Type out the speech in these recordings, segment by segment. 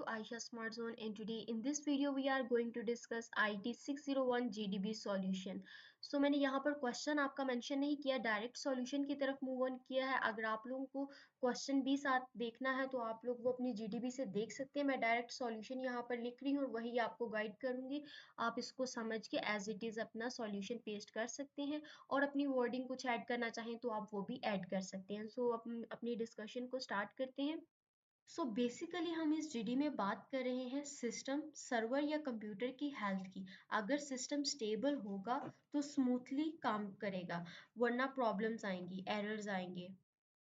Aisha Smart Zone, and today in this video we are going to discuss IT 601 GDB solution. So मैंने यहाँ पर question आपका mention नहीं किया, direct solution की तरफ मूव ऑन किया है. अगर आप लोगों को क्वेश्चन भी साथ देखना है तो आप लोग वो अपनी GDB से देख सकते हैं. मैं डायरेक्ट सॉल्यूशन यहाँ पर लिख रही हूँ और वही आपको गाइड करूँगी. आप इसको समझ के एज इट इज़ अपना सॉल्यूशन पेस्ट कर सकते हैं और अपनी वर्डिंग कुछ ऐड करना चाहें तो आप वो भी ऐड कर सकते हैं. सो अपनी डिस्कशन को स्टार्ट करते हैं. सो बेसिकली हम इस जीडी में बात कर रहे हैं सिस्टम, सर्वर या कंप्यूटर की हेल्थ की. अगर सिस्टम स्टेबल होगा तो स्मूथली काम करेगा, वरना प्रॉब्लम्स आएंगी, एरर्स आएंगे.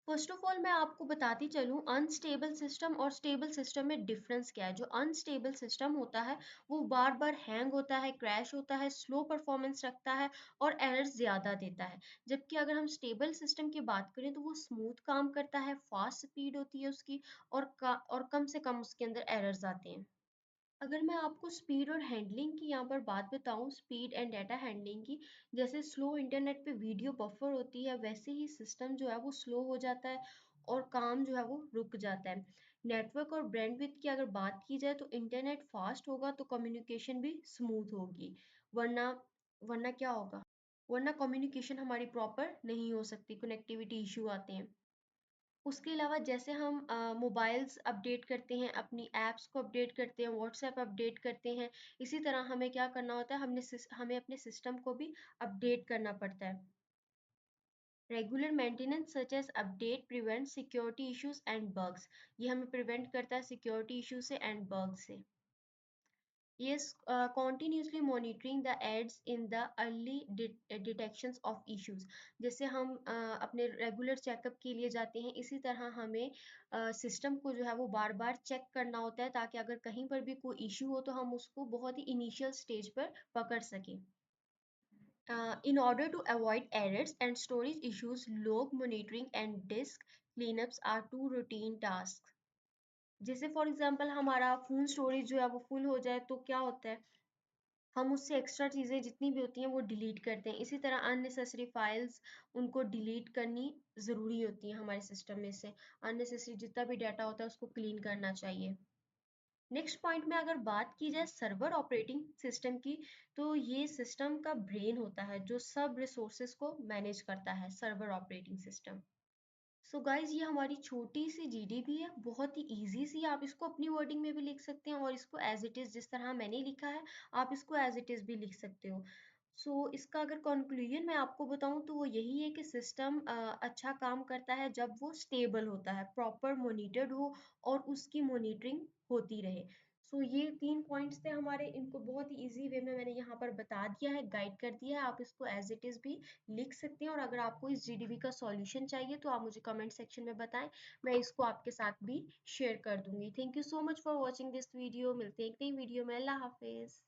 फर्स्ट ऑफ ऑल मैं आपको बताती चलूँ अनस्टेबल सिस्टम और स्टेबल सिस्टम में डिफरेंस क्या है. जो अनस्टेबल सिस्टम होता है वो बार बार हैंग होता है, क्रैश होता है, स्लो परफॉर्मेंस रखता है और एरर्स ज़्यादा देता है. जबकि अगर हम स्टेबल सिस्टम की बात करें तो वो स्मूथ काम करता है, फास्ट स्पीड होती है उसकी और कम से कम उसके अंदर एरर्स आते हैं. अगर मैं आपको स्पीड और हैंडलिंग की यहाँ पर बात बताऊँ, स्पीड एंड डाटा हैंडलिंग की, जैसे स्लो इंटरनेट पे वीडियो बफर होती है वैसे ही सिस्टम जो है वो स्लो हो जाता है और काम जो है वो रुक जाता है. नेटवर्क और बैंडविड्थ की अगर बात की जाए तो इंटरनेट फास्ट होगा तो कम्युनिकेशन भी स्मूथ होगी, वरना वरना क्या होगा, वरना कम्युनिकेशन हमारी प्रॉपर नहीं हो सकती, कनेक्टिविटी इशू आते हैं. उसके अलावा जैसे हम मोबाइल्स अपडेट करते हैं, अपनी ऐप्स को अपडेट करते हैं, व्हाट्सएप अपडेट करते हैं, इसी तरह हमें क्या करना होता है, हमें अपने सिस्टम को भी अपडेट करना पड़ता है. Regular maintenance such as update prevent security issues and bugs. ये हमें प्रिवेंट करता है सिक्योरिटी इशू से एंड बग से. Yes, continuously monitoring the ads in the early detections of issues. जैसे हम अपने रेगुलर चेकअप के लिए जाते हैं, इसी तरह हमें सिस्टम को जो है वो बार बार चेक करना होता है ताकि अगर कहीं पर भी कोई इशू हो तो हम उसको बहुत ही इनिशियल स्टेज पर पकड़ सकें. In order to avoid errors and storage issues, log monitoring and disk cleanups are two routine tasks. जैसे फॉर एग्जांपल हमारा फ़ोन स्टोरेज जो है वो फुल हो जाए तो क्या होता है, हम उससे एक्स्ट्रा चीज़ें जितनी भी होती हैं वो डिलीट करते हैं. इसी तरह अननेसेसरी फाइल्स, उनको डिलीट करनी ज़रूरी होती है हमारे सिस्टम में से. अननेसेसरी जितना भी डाटा होता है उसको क्लीन करना चाहिए. नेक्स्ट पॉइंट में अगर बात की जाए सर्वर ऑपरेटिंग सिस्टम की, तो ये सिस्टम का ब्रेन होता है जो सब रिसोर्सेज को मैनेज करता है, server operating system. So guys ये हमारी छोटी सी जीडीपी है, बहुत ही इजी सी. आप इसको अपनी वर्डिंग में भी लिख सकते हैं और इसको एज इट इज़ जिस तरह मैंने लिखा है आप इसको एज इट इज़ भी लिख सकते हो. इसका अगर कंक्लूजन मैं आपको बताऊं तो वो यही है कि सिस्टम अच्छा काम करता है जब वो स्टेबल होता है, प्रॉपर मोनिटर्ड हो और उसकी मॉनिटरिंग होती रहे. ये 3 पॉइंट्स थे हमारे, इनको बहुत ही ईज़ी वे में मैंने यहाँ पर बता दिया है, गाइड कर दिया है. आप इसको एज़ इट इज़ भी लिख सकते हैं और अगर आपको इस जीडीबी का सॉल्यूशन चाहिए तो आप मुझे कमेंट सेक्शन में बताएं, मैं इसको आपके साथ भी शेयर कर दूँगी. Thank you so much for watching this video. मिलते हैं एक नई वीडियो में. अल्लाह हाफ़िज़.